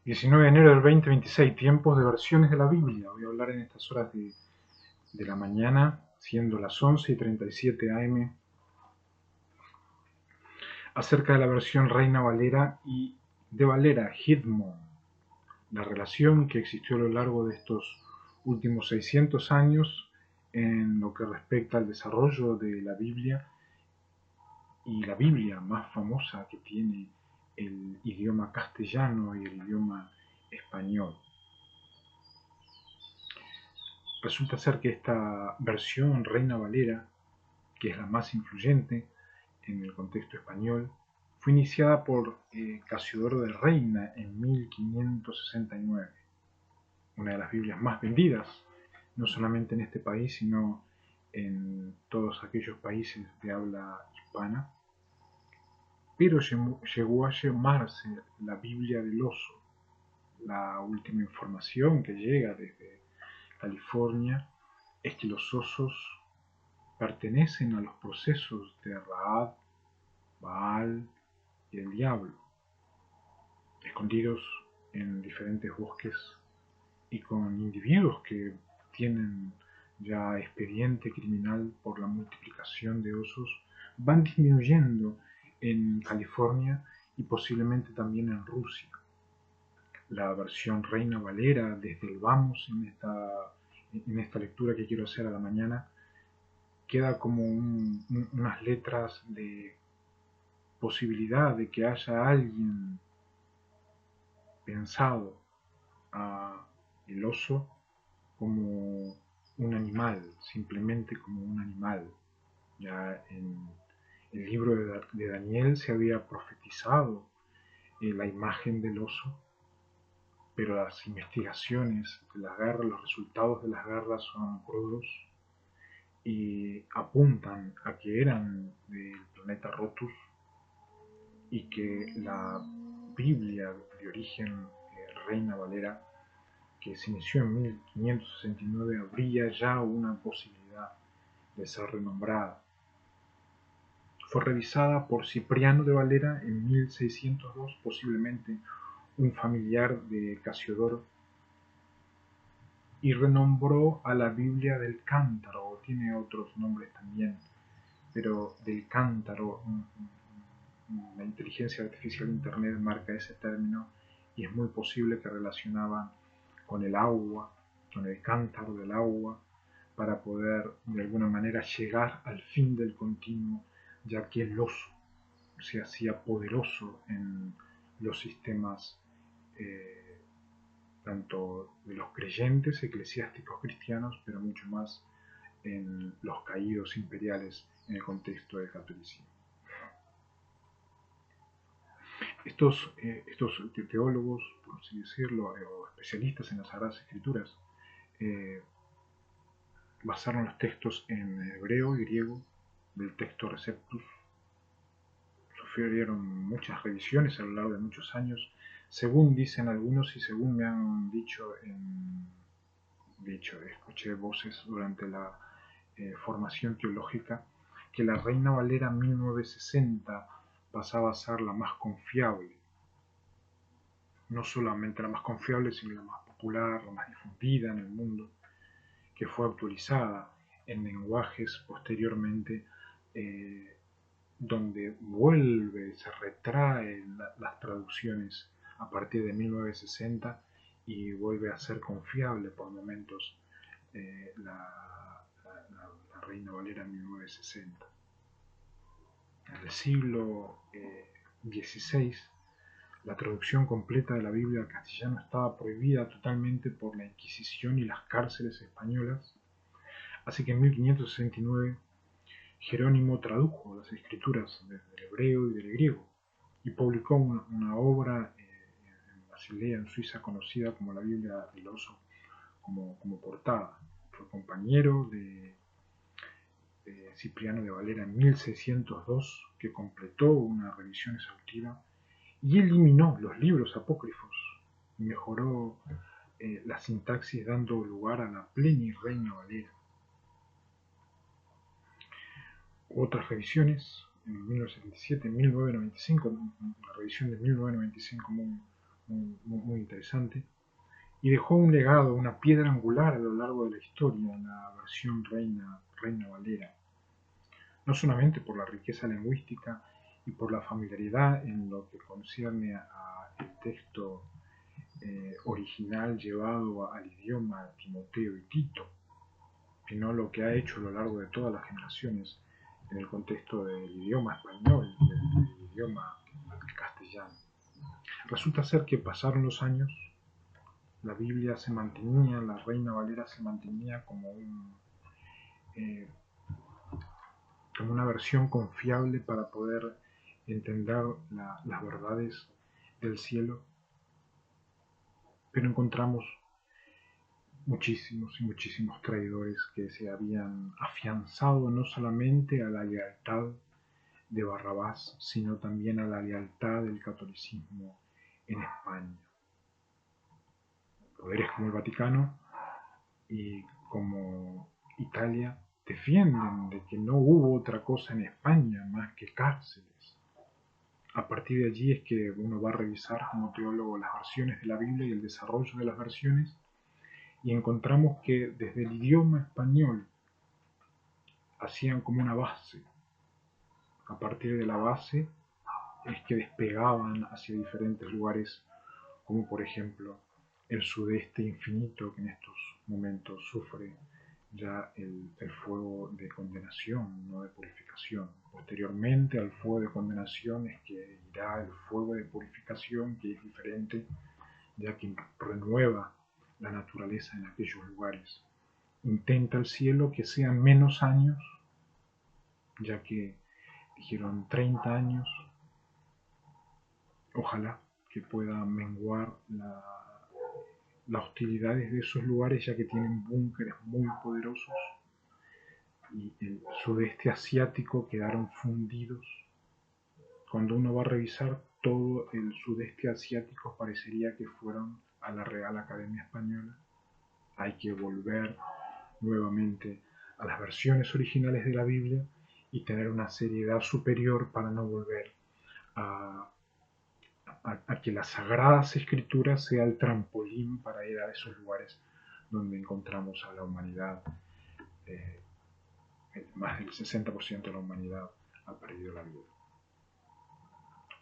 19 de enero del 2026, tiempos de versiones de la Biblia. Voy a hablar en estas horas de la mañana, siendo las 11:37 am, acerca de la versión Reina Valera y de Valera, Hitmon, la relación que existió a lo largo de estos últimos 600 años en lo que respecta al desarrollo de la Biblia y la Biblia más famosa que tiene el idioma castellano y el idioma español. Resulta ser que esta versión Reina Valera, que es la más influyente en el contexto español, fue iniciada por Casiodoro de Reina en 1569, una de las Biblias más vendidas, no solamente en este país, sino en todos aquellos países de habla hispana, pero llegó a llamarse la Biblia del oso. La última información que llega desde California es que los osos pertenecen a los procesos de Raab, Baal y el diablo, escondidos en diferentes bosques y con individuos que tienen ya expediente criminal por la multiplicación de osos, van disminuyendo en California y posiblemente también en Rusia. La versión Reina Valera, desde el vamos en esta lectura que quiero hacer a la mañana, queda como unas letras de posibilidad de que haya alguien pensado a el oso como un animal, simplemente como un animal. Ya en el libro de Daniel se había profetizado la imagen del oso, pero las investigaciones de las guerras, los resultados de las guerras son crudos y apuntan a que eran del planeta Rotus y que la Biblia de origen Reina Valera, que se inició en 1569, habría ya una posibilidad de ser renombrada. Fue revisada por Cipriano de Valera en 1602, posiblemente un familiar de Casiodoro, y renombró a la Biblia del Cántaro, tiene otros nombres también, pero del Cántaro, la inteligencia artificial de Internet marca ese término y es muy posible que relacionaban con el agua, con el cántaro del agua, para poder de alguna manera llegar al fin del continuo, ya que el oso se hacía poderoso en los sistemas tanto de los creyentes, eclesiásticos cristianos, pero mucho más en los caídos imperiales en el contexto del catolicismo. Estos teólogos, por así decirlo, o especialistas en las Sagradas Escrituras, eh, basaron los textos en hebreo y griego del texto Receptus. Sufrieron muchas revisiones a lo largo de muchos años, según dicen algunos y según me han dicho, escuché voces durante la formación teológica, que la Reina Valera 1960 pasaba a ser la más confiable. No solamente la más confiable, sino la más popular, la más difundida en el mundo, que fue actualizada en lenguajes posteriormente donde vuelve, se retraen las traducciones a partir de 1960 y vuelve a ser confiable por momentos la Reina Valera 1960. En el siglo XVI, la traducción completa de la Biblia al castellano estaba prohibida totalmente por la Inquisición y las cárceles españolas, así que en 1569 Jerónimo tradujo las escrituras del hebreo y del griego y publicó una obra en Basilea, en Suiza, conocida como la Biblia del oso, como portada. Fue compañero de Cipriano de Valera en 1602, que completó una revisión exhaustiva y eliminó los libros apócrifos y mejoró la sintaxis, dando lugar a la Pleni Reina Valera. Otras revisiones en 1977, en 1995, una revisión de 1995 muy, muy interesante, y dejó un legado, una piedra angular a lo largo de la historia en la versión Reina Valera, no solamente por la riqueza lingüística y por la familiaridad en lo que concierne al texto original llevado al idioma Timoteo y Tito, sino lo que ha hecho a lo largo de todas las generaciones en el contexto del idioma español y del idioma castellano. Resulta ser que pasaron los años, la Biblia se mantenía, la Reina Valera se mantenía como una versión confiable para poder entender las verdades del cielo, pero encontramos muchísimos y muchísimos traidores que se habían afianzado no solamente a la lealtad de Barrabás, sino también a la lealtad del catolicismo en España. Poderes como el Vaticano y como Italia defienden de que no hubo otra cosa en España más que cárceles. A partir de allí es que uno va a revisar como teólogo las versiones de la Biblia y el desarrollo de las versiones, y encontramos que desde el idioma español hacían como una base. A partir de la base es que despegaban hacia diferentes lugares, como por ejemplo el sudeste infinito, que en estos momentos sufre ya el fuego de condenación, no de purificación. Posteriormente al fuego de condenación es que irá el fuego de purificación, que es diferente, ya que renueva la naturaleza en aquellos lugares. Intenta el cielo que sean menos años, ya que dijeron 30 años, ojalá que pueda menguar las hostilidades de esos lugares, ya que tienen búnkeres muy poderosos, y el sudeste asiático quedaron fundidos. Cuando uno va a revisar todo el sudeste asiático, parecería que fueron a la Real Academia Española. Hay que volver nuevamente a las versiones originales de la Biblia y tener una seriedad superior para no volver a que las sagradas escrituras sea el trampolín para ir a esos lugares donde encontramos a la humanidad. Más del 60% de la humanidad ha perdido la vida.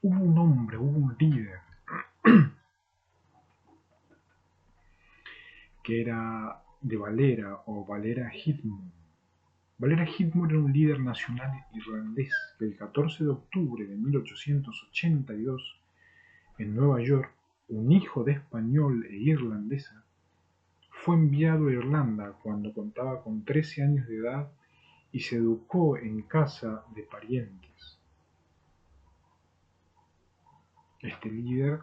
Hubo un hombre, hubo un líder que era de Valera o Valera Hitmon. Valera Hitmon era un líder nacional irlandés que el 14 de octubre de 1882 en Nueva York, un hijo de español e irlandesa, fue enviado a Irlanda cuando contaba con 13 años de edad y se educó en casa de parientes. Este líder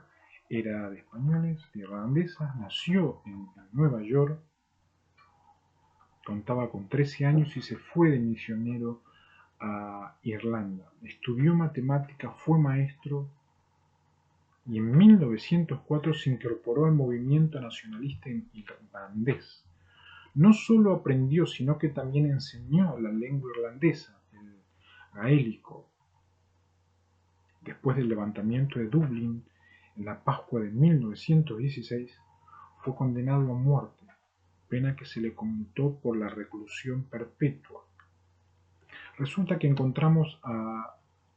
era de españoles, de irlandesas, nació en Nueva York, contaba con 13 años y se fue de misionero a Irlanda. Estudió matemática, fue maestro y en 1904 se incorporó al movimiento nacionalista irlandés. No solo aprendió, sino que también enseñó la lengua irlandesa, el gaélico. Después del levantamiento de Dublín, en la Pascua de 1916, fue condenado a muerte, pena que se le conmutó por la reclusión perpetua. Resulta que encontramos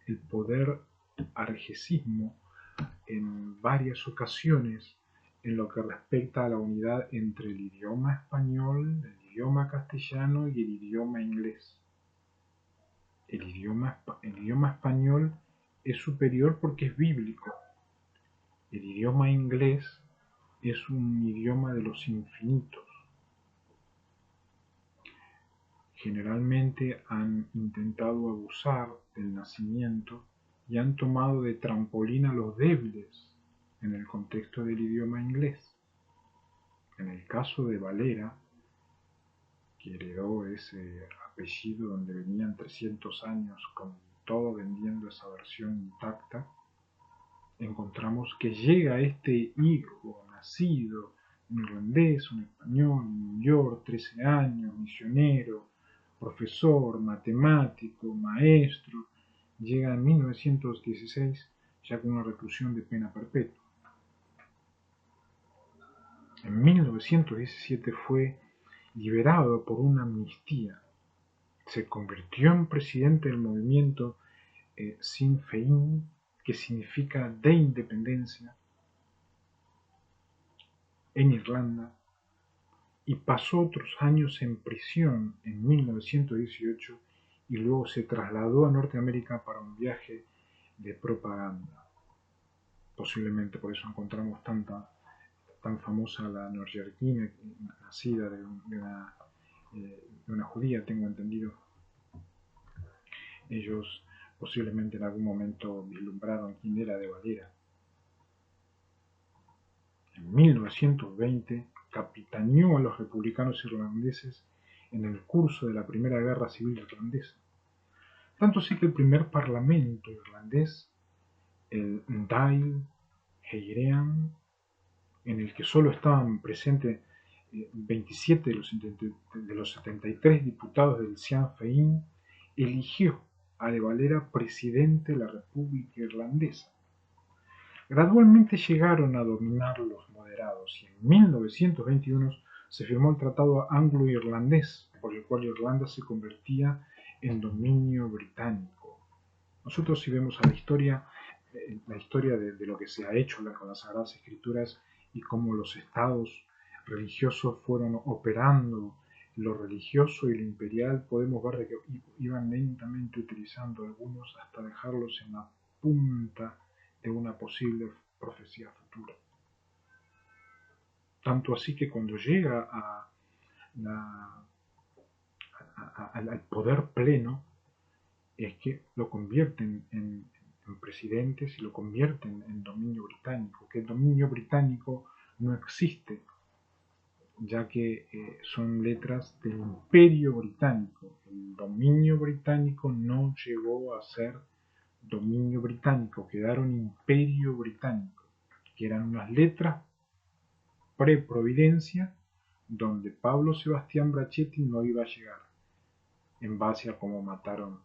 el poder argesismo en varias ocasiones en lo que respecta a la unidad entre el idioma español, el idioma castellano y el idioma inglés. El idioma español es superior porque es bíblico. El idioma inglés es un idioma de los infinitos. Generalmente han intentado abusar del nacimiento y han tomado de trampolín a los débiles en el contexto del idioma inglés. En el caso de Valera, que heredó ese apellido donde venían 300 años con todo vendiendo esa versión intacta, encontramos que llega este hijo nacido, un irlandés, un español, en New York, 13 años, misionero, profesor, matemático, maestro, llega en 1916 ya con una reclusión de pena perpetua. En 1917 fue liberado por una amnistía. Se convirtió en presidente del movimiento Sinn Féin, que significa de independencia, en Irlanda, y pasó otros años en prisión en 1918 y luego se trasladó a Norteamérica para un viaje de propaganda. Posiblemente por eso encontramos tan famosa la neoyorquina, nacida de una judía, tengo entendido. Ellos posiblemente en algún momento vislumbraron quién era de Valera. En 1920 capitaneó a los republicanos irlandeses en el curso de la Primera Guerra Civil Irlandesa. Tanto así que el primer parlamento irlandés, el Dáil Éireann, en el que solo estaban presentes 27 de los 73 diputados del Sinn Féin, eligió a De Valera presidente de la República Irlandesa. Gradualmente llegaron a dominar los moderados y en 1921 se firmó el Tratado Anglo-Irlandés, por el cual Irlanda se convertía en dominio británico. Nosotros si vemos a la historia de lo que se ha hecho con las Sagradas Escrituras y cómo los estados religiosos fueron operando lo religioso y lo imperial, podemos ver que iban lentamente utilizando algunos hasta dejarlos en la punta de una posible profecía futura. Tanto así que cuando llega al poder pleno, es que lo convierten en presidentes y lo convierten en dominio británico, que el dominio británico no existe, ya que son letras del Imperio Británico. El dominio británico no llegó a ser dominio británico, quedaron Imperio Británico, que eran unas letras pre-providencia donde Pablo Sebastián Brachetti no iba a llegar, en base a cómo mataron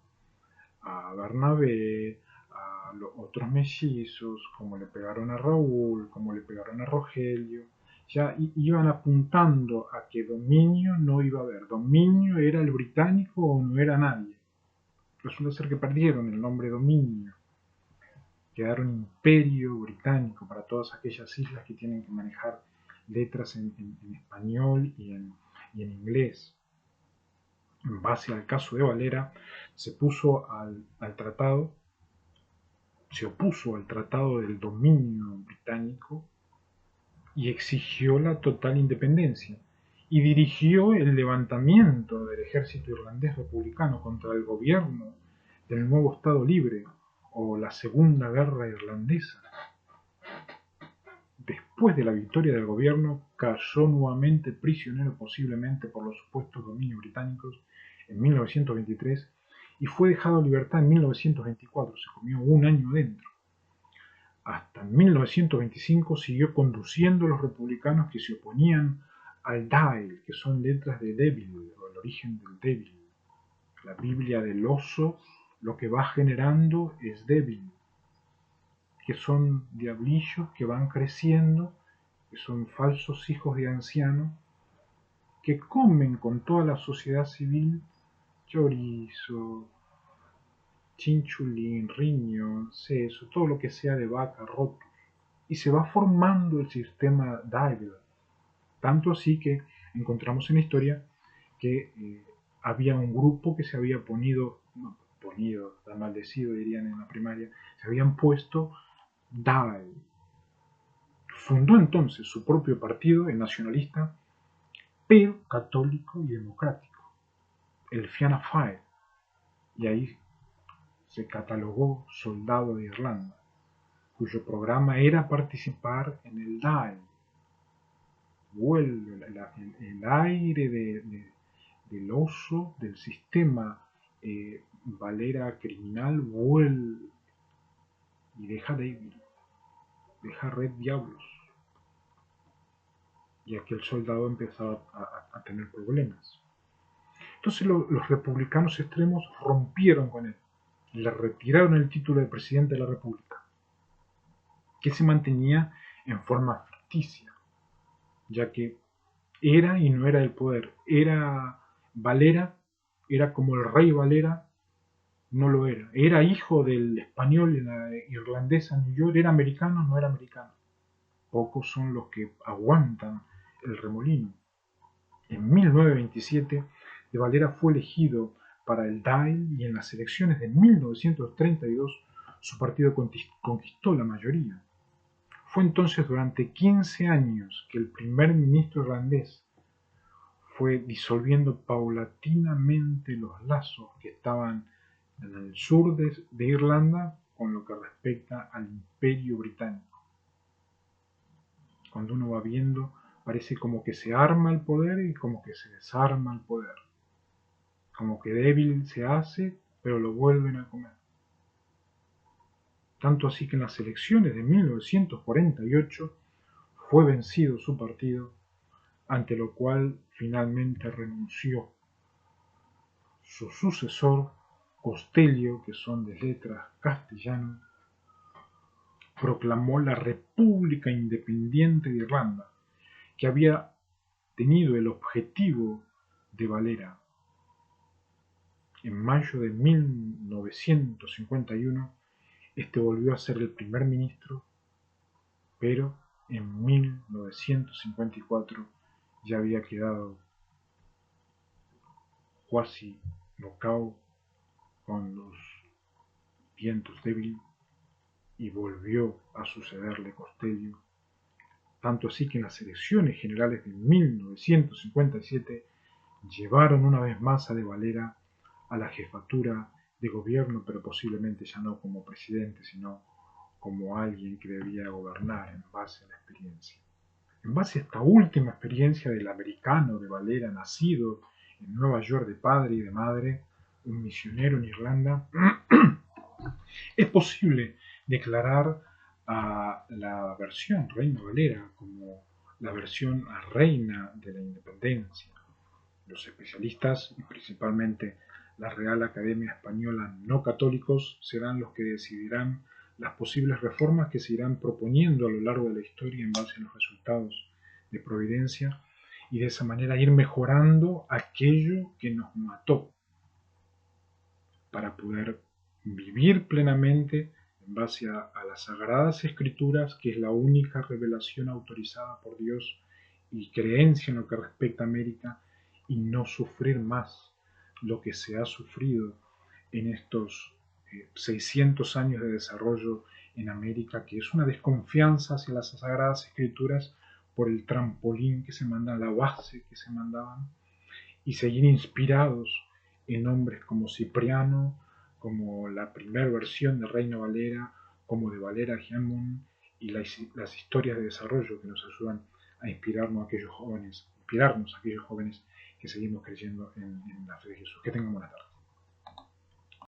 a Bernabé, a los otros mellizos, como le pegaron a Raúl, como le pegaron a Rogelio. Ya iban apuntando a que dominio no iba a haber. Dominio era el británico o no era nadie. Resulta ser que perdieron el nombre dominio. Quedaron imperio británico para todas aquellas islas que tienen que manejar letras en español y en inglés. En base al caso de Valera, se opuso al tratado del dominio británico y exigió la total independencia y dirigió el levantamiento del ejército irlandés republicano contra el gobierno del nuevo Estado Libre o la Segunda Guerra Irlandesa. Después de la victoria del gobierno, cayó nuevamente prisionero posiblemente por los supuestos dominios británicos en 1923 y fue dejado en libertad en 1924, se comió un año dentro. Hasta 1925 siguió conduciendo a los republicanos que se oponían al Dáil, que son letras de débil, o el origen del débil. La Biblia del oso lo que va generando es débil, que son diablillos que van creciendo, que son falsos hijos de ancianos, que comen con toda la sociedad civil chorizo, chinchulín, riñón, seso, todo lo que sea de vaca, rotos. Y se va formando el sistema Dáil. Tanto así que encontramos en la historia que había un grupo que se había tan maldecido dirían en la primaria, se habían puesto Dáil. Fundó entonces su propio partido, el nacionalista, pero católico y democrático, el Fianna Fáil, y ahí se catalogó soldado de Irlanda, cuyo programa era participar en el Dáil. Vuelve el aire del oso, del sistema Valera criminal, vuelve y deja débil, deja red diablos. Y aquel soldado empezaba a tener problemas. Entonces los republicanos extremos rompieron con él, le retiraron el título de presidente de la República, que se mantenía en forma ficticia. ya que era y no era el poder. Era Valera, era como el rey Valera, no lo era. Era hijo del español y la irlandesa New York, era americano, no era americano. Pocos son los que aguantan el remolino. En 1927, de Valera fue elegido para el DAIL y en las elecciones de 1932 su partido conquistó la mayoría. Fue entonces durante 15 años que el primer ministro irlandés fue disolviendo paulatinamente los lazos que estaban en el sur de Irlanda con lo que respecta al imperio británico. Cuando uno va viendo, parece como que se arma el poder y como que se desarma el poder. Como que débil se hace, pero lo vuelven a comer. Tanto así que en las elecciones de 1948 fue vencido su partido, ante lo cual finalmente renunció su sucesor, Costello, que son de letras castellano, proclamó la República Independiente de Irlanda, que había tenido el objetivo de Valera. En mayo de 1951, este volvió a ser el primer ministro, pero en 1954 ya había quedado cuasi nocaut con los vientos débiles y volvió a sucederle Costello, tanto así que en las elecciones generales de 1957 llevaron una vez más a De Valera a la jefatura de gobierno, pero posiblemente ya no como presidente, sino como alguien que debía gobernar en base a la experiencia. En base a esta última experiencia del americano de Valera, nacido en Nueva York de padre y de madre, un misionero en Irlanda, es posible declarar a la versión Reina Valera como la versión reina de la independencia. Los especialistas, y principalmente la Real Academia Española, no católicos, serán los que decidirán las posibles reformas que se irán proponiendo a lo largo de la historia en base a los resultados de Providencia, y de esa manera ir mejorando aquello que nos mató para poder vivir plenamente en base a las Sagradas Escrituras, que es la única revelación autorizada por Dios y creencia en lo que respecta a América, y no sufrir más lo que se ha sufrido en estos 600 años de desarrollo en América, que es una desconfianza hacia las Sagradas Escrituras por el trampolín que se manda, la base que se mandaban, y seguir inspirados en hombres como Cipriano, como la primera versión de Reina Valera, como de Valera Giamón, y las historias de desarrollo que nos ayudan a inspirarnos a aquellos jóvenes que seguimos creyendo en la fe de Jesús. Que tengan buenas tardes.